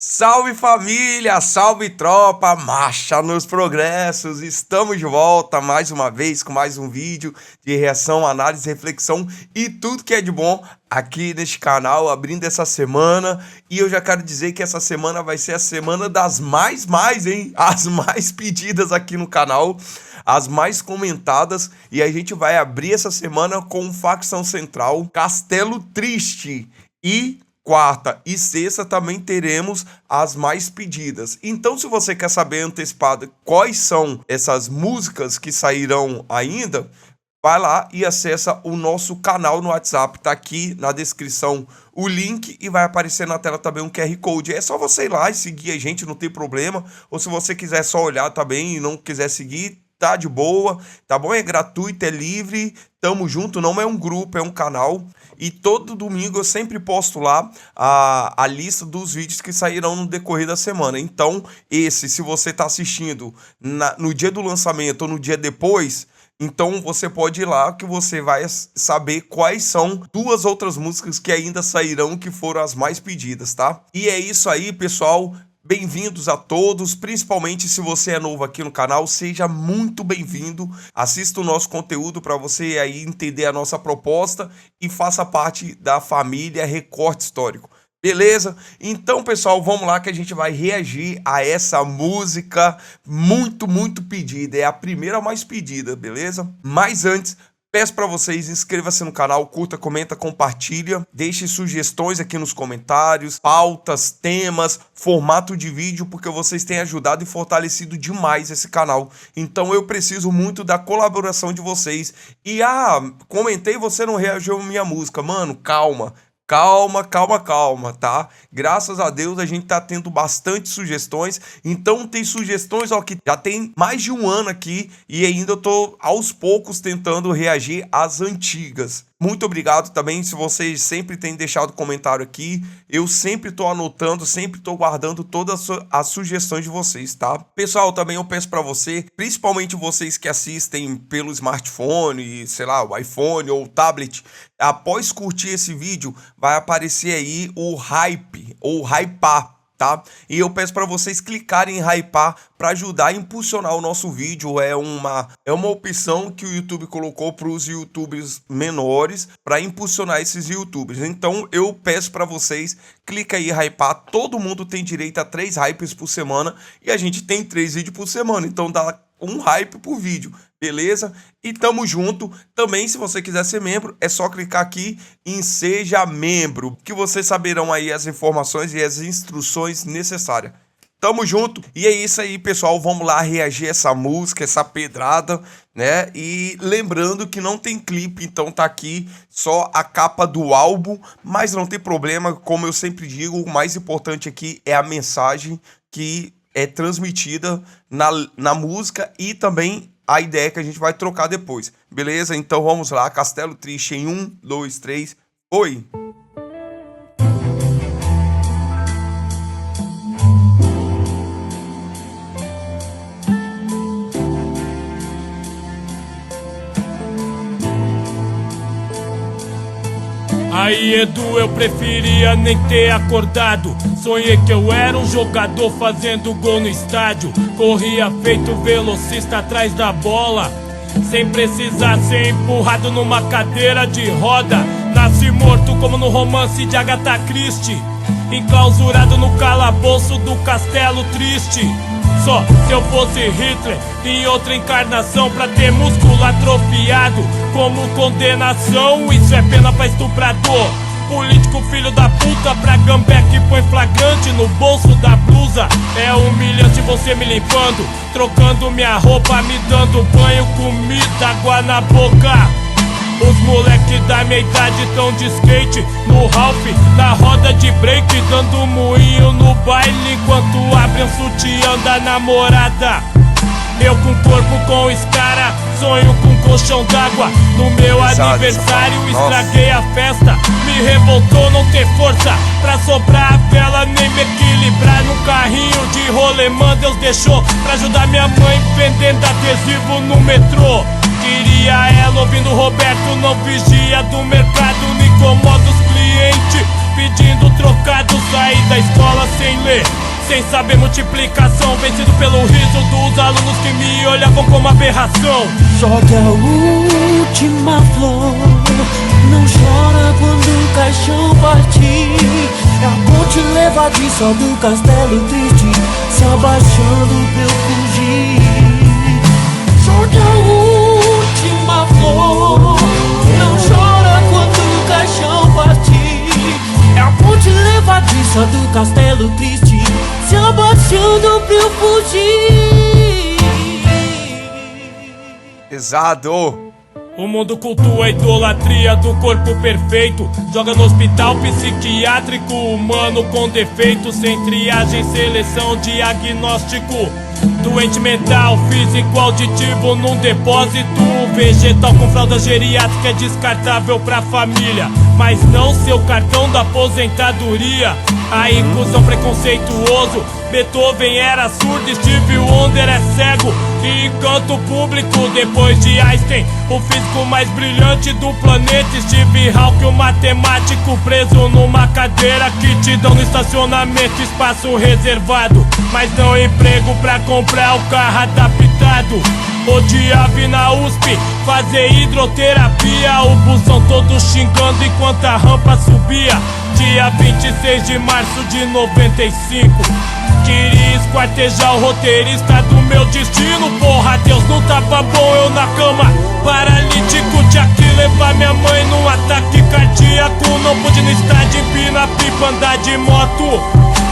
Salve família, salve tropa, marcha nos progressos, estamos de volta mais uma vez com mais um vídeo de reação, análise, reflexão e tudo que é de bom aqui neste canal, abrindo essa semana. E eu já quero dizer que essa semana vai ser a semana das mais, hein? As mais pedidas aqui no canal, as mais comentadas, e a gente vai abrir essa semana com Facção Central, Castelo Triste e quarta e sexta também teremos as mais pedidas. Então, se você quer saber antecipado quais são essas músicas que sairão ainda, vai lá e acessa o nosso canal no WhatsApp. Tá aqui na descrição o link e vai aparecer na tela também um QR Code. É só você ir lá e seguir a gente, não tem problema. Ou se você quiser só olhar também e não quiser seguir, tá de boa, tá bom? É gratuito, é livre, tamo junto, não é um grupo, é um canal. E todo domingo eu sempre posto lá a lista dos vídeos que sairão no decorrer da semana. Então, se você tá assistindo no dia do lançamento ou no dia depois, então você pode ir lá que você vai saber quais são duas outras músicas que ainda sairão, que foram as mais pedidas, tá? E é isso aí, pessoal. Bem-vindos a todos, principalmente se você é novo aqui no canal, seja muito bem-vindo, assista o nosso conteúdo para você aí entender a nossa proposta e faça parte da família Recorte Histórico, beleza? Então, pessoal, vamos lá que a gente vai reagir a essa música muito pedida, é a primeira mais pedida, beleza? Mas antes, peço para vocês, inscreva-se no canal, curta, comenta, compartilha, deixe sugestões aqui nos comentários, pautas, temas, formato de vídeo, porque vocês têm ajudado e fortalecido demais esse canal. Então eu preciso muito da colaboração de vocês. E comentei, você não reagiu à minha música. Mano, calma, tá? Graças a Deus a gente tá tendo bastante sugestões, então tem sugestões, ó, que já tem mais de um ano aqui e ainda eu tô aos poucos tentando reagir às antigas. Muito obrigado também se vocês sempre têm deixado comentário aqui, eu sempre tô anotando, sempre tô guardando todas as sugestões de vocês, tá? Pessoal, também eu peço para você, principalmente vocês que assistem pelo smartphone, sei lá, o iPhone ou o tablet, após curtir esse vídeo, vai aparecer aí o hype ou hypar, tá? E eu peço para vocês clicarem em hypar para ajudar a impulsionar o nosso vídeo. É uma opção que o YouTube colocou para os YouTubers menores, para impulsionar esses YouTubers. Então eu peço para vocês, clica aí em hypar. Todo mundo tem direito a 3 hypes por semana e a gente tem 3 vídeos por semana, então dá um hype por vídeo, beleza? E tamo junto. Também, se você quiser ser membro, é só clicar aqui em Seja Membro, que vocês saberão aí as informações e as instruções necessárias. Tamo junto. E é isso aí, pessoal. Vamos lá reagir a essa música, essa pedrada, né? E lembrando que não tem clipe, então tá aqui só a capa do álbum, mas não tem problema. Como eu sempre digo, o mais importante aqui é a mensagem que é transmitida na música e também a ideia que a gente vai trocar depois, beleza? Então vamos lá, Castelo Triste em 1, 2, 3, foi! Aí, Edu, eu preferia nem ter acordado. Sonhei que eu era um jogador fazendo gol no estádio. Corria feito velocista atrás da bola, sem precisar ser empurrado numa cadeira de roda. Nasci morto como no romance de Agatha Christie, enclausurado no calabouço do Castelo Triste. Só se eu fosse Hitler em outra encarnação, pra ter músculo atrofiado como condenação. Isso é pena pra estuprador, político filho da puta, pra gambé que põe flagrante no bolso da blusa. É humilhante você me limpando, trocando minha roupa, me dando banho, comida, água na boca. Os moleque da minha idade tão de skate no Ralph, na roda de break, dando moinho no baile, enquanto abre um sutiã da namorada. Eu com corpo com escara, sonho com colchão d'água. No meu aniversário estraguei a festa, me revoltou não ter força pra soprar a vela, nem me equilibrar num carrinho de rolemã. Deus deixou pra ajudar minha mãe vendendo adesivo no metrô. Queria ela ouvindo Roberto, não vigia do mercado, não incomoda os clientes. pedindo trocado. Saí da escola sem ler, sem saber multiplicação, vencido pelo riso dos alunos que me olhavam como aberração. Jogue a última flor, não chora quando o caixão partir. É a ponte levadiça do castelo triste, se abaixando pra eu fugir. Jogue a última flor, não chora quando o caixão partir. É a ponte levadiça do castelo triste, se abaixando pra eu fugir. Pesado. O mundo cultua a idolatria do corpo perfeito, joga no hospital psiquiátrico humano com defeitos, sem triagem, seleção, diagnóstico. Doente mental, físico, auditivo num depósito vegetal com fralda geriátrica é descartável pra família, mas não seu cartão da aposentadoria. A inclusão preconceituoso, Beethoven era surdo, Stevie Wonder é cego e encanto público. Depois de Einstein, o físico mais brilhante do planeta, Steve Hawking, o matemático preso numa cadeira que te dão no estacionamento, espaço reservado, mas não emprego pra comprar o carro adaptado. Odiava ir na USP fazer hidroterapia, o busão todo xingando enquanto a rampa subia. Dia 26 de março de 95, queria esquartejar o roteirista do meu destino. Porra, Deus não tava bom, eu na cama paralítico, tinha que levar minha mãe num ataque cardíaco. Não pude no estádio, empina pipa, andar de moto,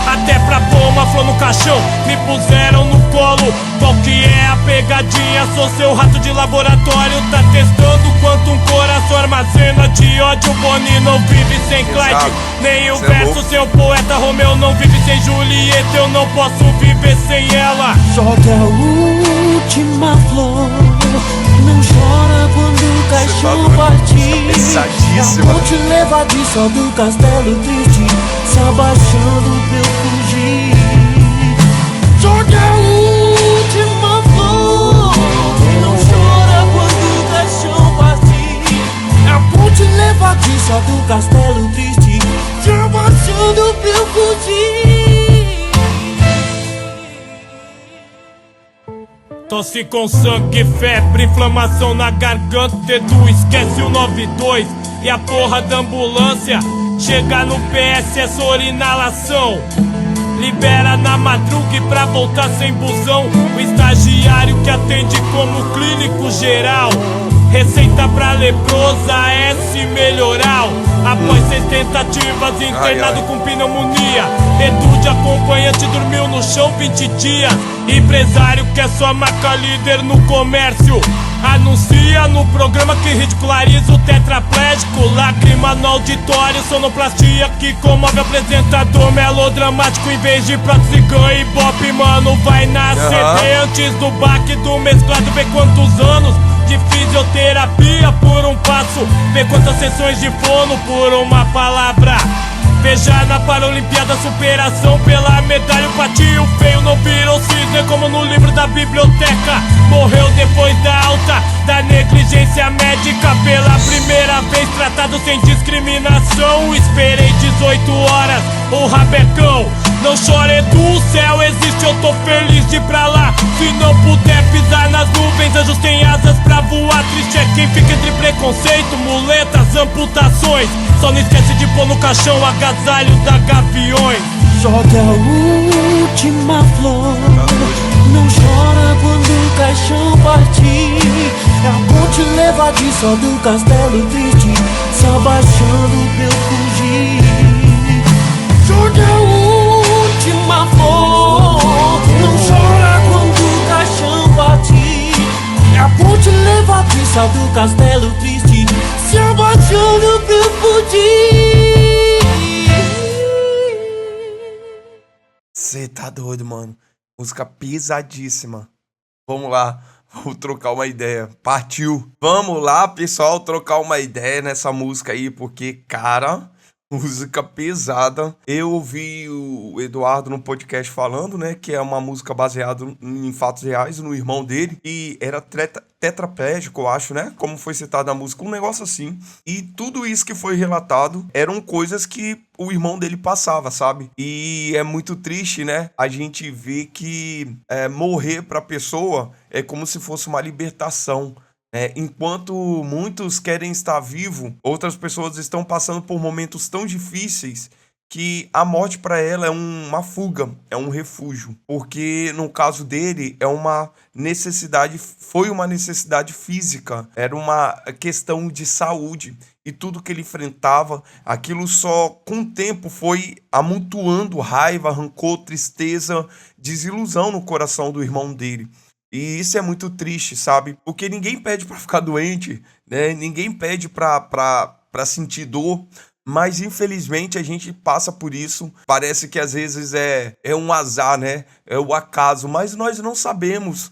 até pra pôr uma flor no caixão me puseram no colo. Qual que é a pegadinha? Sou seu rato de laboratório, tá testando quanto um coração armazena de ódio. Bonnie não vive sem Clyde, nem o verso. Seu poeta Romeu não vive sem Julieta, eu não posso viver sem ela. Jogue a última flor, não chora quando o caixão partir. Pesadíssima. A ponte levadiça do castelo triste, se abaixando pra eu fugir. Jogue a última flor, não chora quando o caixão partir. É a ponte levadiça do castelo triste, se abaixando pra eu fugir. Tosse com sangue, febre, inflamação na garganta, Edu esquece o 92 e a porra da ambulância. Chegar no PS é só inalação, libera na madruga e pra voltar sem busão. O estagiário que atende como clínico geral, receita pra leprosa S melhoral. Após 6 tentativas, internado com pneumonia. Edu de acompanhante dormiu no chão 20 dias. Empresário que é só marca líder no comércio, anuncia no programa que ridiculariza o tetraplégico. Lágrima no auditório, sonoplastia que comove apresentador melodramático. Em vez de prótese ganha ibope, mano, vai na CD antes do baque do mesclado. Vê quantos anos de fisioterapia por um passo, vê quantas sessões de fono por uma palavra. Veja na Paralimpíada superação pela medalha. O patinho feio não virou cisne como no livro da biblioteca. Morreu depois da alta da negligência médica. Pela primeira vez tratado sem discriminação. Esperei 18 horas, o rabecão. Não chore do céu existe, eu tô feliz de ir pra lá. Se não puder pisar nas nuvens, anjos têm asas pra voar. Triste é quem fica entre preconceito, muletas, amputações. Só não esquece de pôr no caixão o agasalho da Gaviões. Jogue a última flor, não chora quando o caixão partir. É a ponte levadiça do castelo triste, se abaixando pra eu fugir. Jogue a última flor, não chora quando o caixão partir. É a ponte levadiça do castelo triste, se abaixando pra eu fugir. Cê tá doido, mano. Música pesadíssima. Vamos lá, vamos trocar uma ideia. Partiu. Vamos lá, pessoal, trocar uma ideia nessa música aí, porque, cara, Música pesada. Eu ouvi o Eduardo no podcast falando, né, que é uma música baseada em fatos reais, no irmão dele, e era tetraplégico, eu acho, né? Como foi citado na música, um negócio assim. E tudo isso que foi relatado eram coisas que o irmão dele passava, sabe? E é muito triste, né? A gente vê que morrer pra pessoa é como se fosse uma libertação. Enquanto muitos querem estar vivo, outras pessoas estão passando por momentos tão difíceis que a morte para ela é uma fuga, é um refúgio, porque no caso dele é uma necessidade, foi uma necessidade física, era uma questão de saúde e tudo que ele enfrentava, aquilo só com o tempo foi amontoando raiva, rancor, tristeza, desilusão no coração do irmão dele. E isso é muito triste, sabe? Porque ninguém pede pra ficar doente, né? Ninguém pede pra sentir dor, mas infelizmente a gente passa por isso. Parece que às vezes é um azar, né? É o acaso, mas nós não sabemos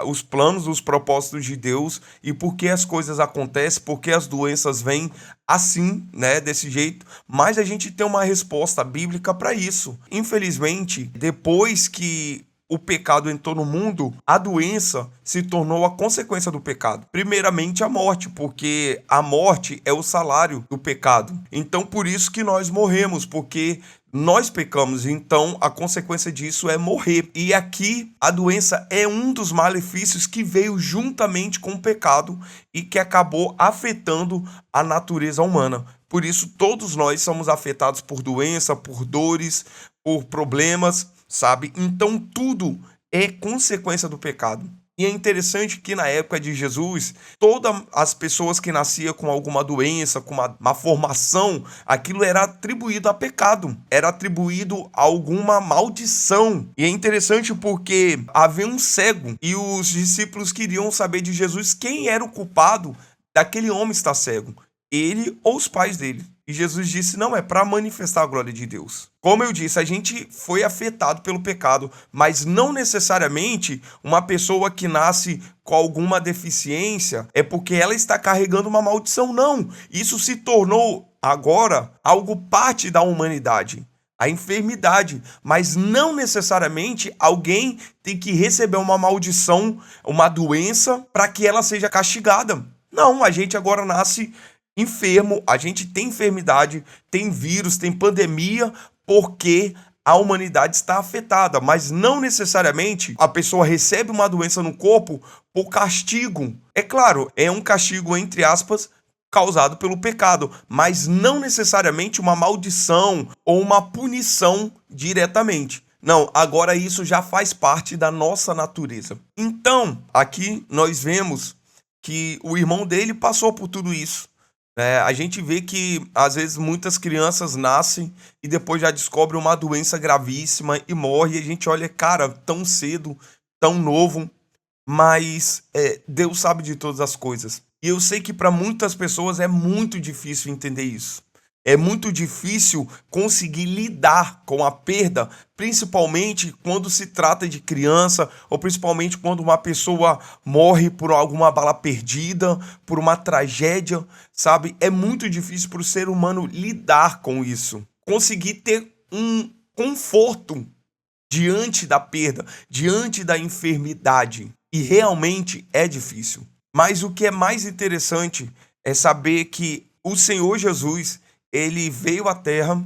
os planos, os propósitos de Deus e por que as coisas acontecem, por que as doenças vêm assim, né? Desse jeito. Mas a gente tem uma resposta bíblica para isso. Infelizmente, depois que o pecado entrou no mundo, a doença se tornou a consequência do pecado. Primeiramente, a morte, porque a morte é o salário do pecado. Então, por isso que nós morremos, porque nós pecamos, então a consequência disso é morrer. E aqui a doença é um dos malefícios que veio juntamente com o pecado e que acabou afetando a natureza humana. Por isso, todos nós somos afetados por doença, por dores, por problemas, sabe? Então tudo é consequência do pecado. E é interessante que na época de Jesus, todas as pessoas que nasciam com alguma doença, com uma malformação, aquilo era atribuído a pecado, era atribuído a alguma maldição. E é interessante porque havia um cego e os discípulos queriam saber de Jesus quem era o culpado daquele homem estar cego, ele ou os pais dele. E Jesus disse, não, é para manifestar a glória de Deus. Como eu disse, a gente foi afetado pelo pecado, mas não necessariamente uma pessoa que nasce com alguma deficiência é porque ela está carregando uma maldição, não. Isso se tornou agora algo parte da humanidade, a enfermidade, mas não necessariamente alguém tem que receber uma maldição, uma doença, para que ela seja castigada. Não, a gente agora nasce enfermo, a gente tem enfermidade, tem vírus, tem pandemia, porque a humanidade está afetada, mas não necessariamente a pessoa recebe uma doença no corpo por castigo. É claro, é um castigo, entre aspas, causado pelo pecado, mas não necessariamente uma maldição ou uma punição diretamente. Não, agora isso já faz parte da nossa natureza. Então, aqui nós vemos que o irmão dele passou por tudo isso. A gente vê que, às vezes, muitas crianças nascem e depois já descobrem uma doença gravíssima e morre. E a gente olha, cara, tão cedo, tão novo, mas Deus sabe de todas as coisas. E eu sei que para muitas pessoas é muito difícil entender isso. É muito difícil conseguir lidar com a perda, principalmente quando se trata de criança, ou principalmente quando uma pessoa morre por alguma bala perdida, por uma tragédia, sabe? É muito difícil para o ser humano lidar com isso. Conseguir ter um conforto diante da perda, diante da enfermidade. E realmente é difícil. Mas o que é mais interessante é saber que o Senhor Jesus, ele veio à Terra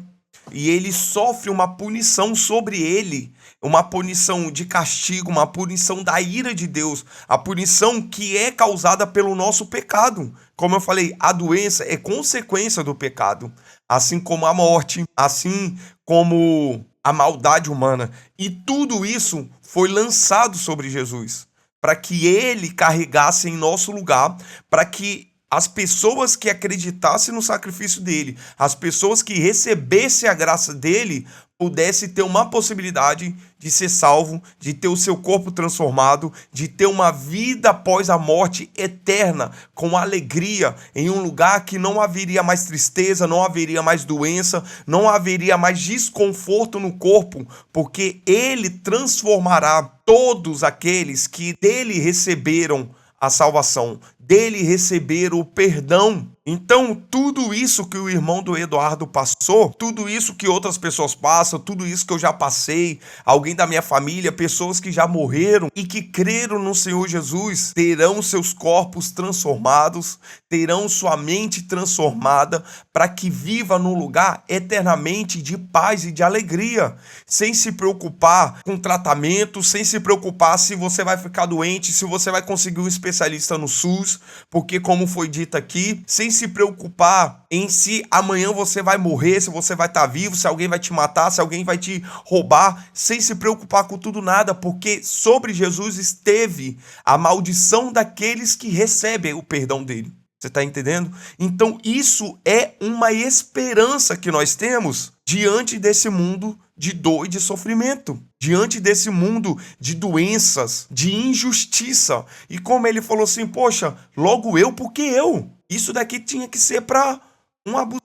e ele sofre uma punição sobre ele, uma punição de castigo, uma punição da ira de Deus, a punição que é causada pelo nosso pecado. Como eu falei, a doença é consequência do pecado, assim como a morte, assim como a maldade humana. E tudo isso foi lançado sobre Jesus, para que ele carregasse em nosso lugar, para que as pessoas que acreditassem no sacrifício dele, as pessoas que recebessem a graça dele, pudessem ter uma possibilidade de ser salvo, de ter o seu corpo transformado, de ter uma vida após a morte eterna, com alegria, em um lugar que não haveria mais tristeza, não haveria mais doença, não haveria mais desconforto no corpo, porque ele transformará todos aqueles que dele receberam a salvação, dele receber o perdão. Então, tudo isso que o irmão do Eduardo passou, tudo isso que outras pessoas passam, tudo isso que eu já passei, alguém da minha família, pessoas que já morreram e que creram no Senhor Jesus, terão seus corpos transformados, terão sua mente transformada para que viva num lugar eternamente de paz e de alegria, sem se preocupar com tratamento, sem se preocupar se você vai ficar doente, se você vai conseguir um especialista no SUS, porque como foi dito aqui, sem se preocupar em se amanhã você vai morrer, se você vai estar vivo, se alguém vai te matar, se alguém vai te roubar, sem se preocupar com tudo nada, porque sobre Jesus esteve a maldição daqueles que recebem o perdão dele. Você está entendendo? Então isso é uma esperança que nós temos diante desse mundo de dor e de sofrimento, diante desse mundo de doenças, de injustiça. E como ele falou assim, poxa, logo eu, porque eu? Isso daqui tinha que ser para um abuso,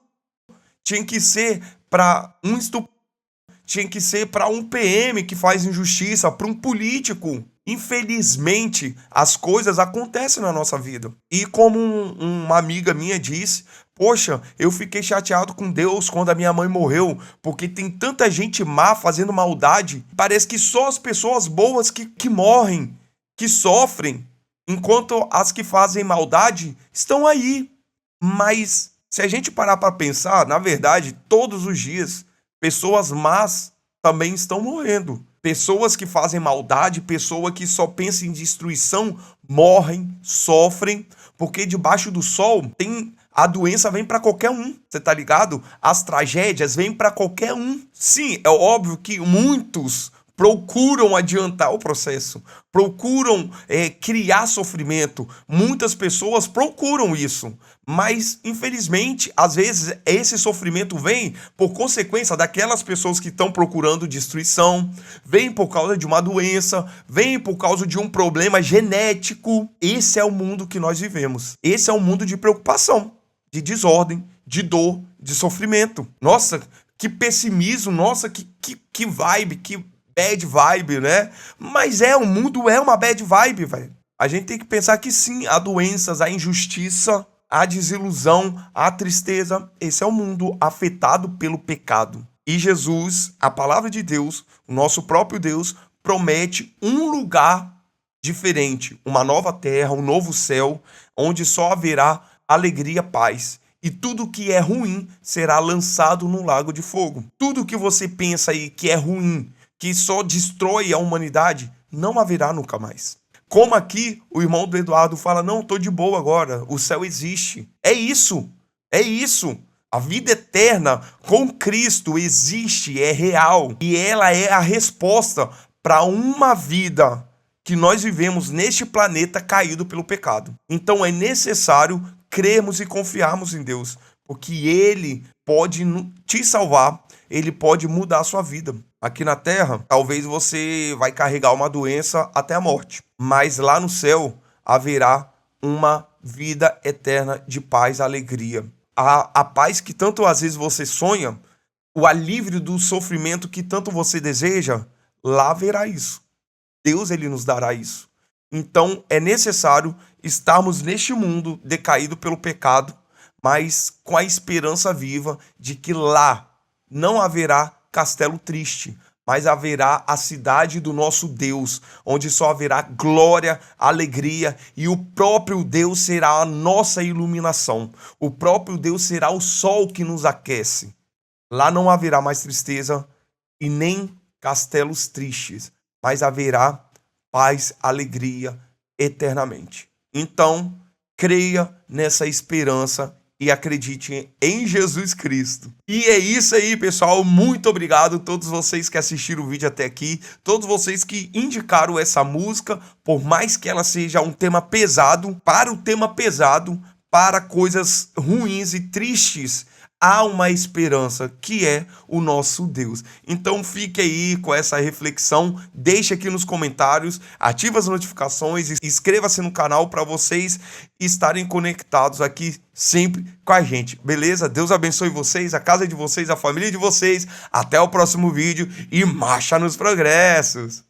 tinha que ser para um estupro, tinha que ser para um PM que faz injustiça, para um político. Infelizmente, as coisas acontecem na nossa vida. E como uma amiga minha disse, poxa, eu fiquei chateado com Deus quando a minha mãe morreu, porque tem tanta gente má fazendo maldade. Parece que só as pessoas boas que morrem, que sofrem, enquanto as que fazem maldade estão aí. Mas se a gente parar para pensar, na verdade, todos os dias, pessoas más também estão morrendo. Pessoas que fazem maldade, pessoas que só pensam em destruição, morrem, sofrem, porque debaixo do sol a doença vem para qualquer um, você tá ligado? As tragédias vêm para qualquer um. Sim, é óbvio que muitos procuram adiantar o processo, procuram criar sofrimento. Muitas pessoas procuram isso, mas infelizmente, às vezes, esse sofrimento vem por consequência daquelas pessoas que estão procurando destruição, vem por causa de uma doença, vem por causa de um problema genético. Esse é o mundo que nós vivemos. Esse é o mundo de preocupação, de desordem, de dor, de sofrimento. Nossa, que pessimismo, nossa, que vibe, que bad vibe, né? Mas o mundo é uma bad vibe, velho. A gente tem que pensar que sim, há doenças, há injustiça, há desilusão, há tristeza. Esse é o mundo afetado pelo pecado. E Jesus, a palavra de Deus, o nosso próprio Deus, promete um lugar diferente, uma nova terra, um novo céu, onde só haverá alegria, paz. E tudo que é ruim será lançado no lago de fogo. Tudo que você pensa aí que é ruim, que só destrói a humanidade, não haverá nunca mais. Como aqui o irmão do Eduardo fala, não, tô de boa agora, o céu existe. É isso. A vida eterna com Cristo existe, é real. E ela é a resposta para uma vida que nós vivemos neste planeta caído pelo pecado. Então é necessário crermos e confiarmos em Deus, porque Ele pode te salvar, Ele pode mudar a sua vida. Aqui na Terra, talvez você vai carregar uma doença até a morte, mas lá no céu haverá uma vida eterna de paz e alegria. A paz que tanto às vezes você sonha, o alívio do sofrimento que tanto você deseja, lá haverá isso. Deus, Ele nos dará isso. Então é necessário estarmos neste mundo decaído pelo pecado, mas com a esperança viva de que lá não haverá castelo triste, mas haverá a cidade do nosso Deus, onde só haverá glória, alegria, e o próprio Deus será a nossa iluminação. O próprio Deus será o sol que nos aquece. Lá não haverá mais tristeza e nem castelos tristes, mas haverá paz, alegria eternamente. Então, creia nessa esperança e acredite em Jesus Cristo. E é isso aí, pessoal. Muito obrigado a todos vocês que assistiram o vídeo até aqui. Todos vocês que indicaram essa música, por mais que ela seja um tema pesado, para coisas ruins e tristes, há uma esperança, que é o nosso Deus. Então fique aí com essa reflexão, deixe aqui nos comentários, ative as notificações e inscreva-se no canal para vocês estarem conectados aqui sempre com a gente, beleza? Deus abençoe vocês, a casa de vocês, a família de vocês. Até o próximo vídeo e marcha nos progressos!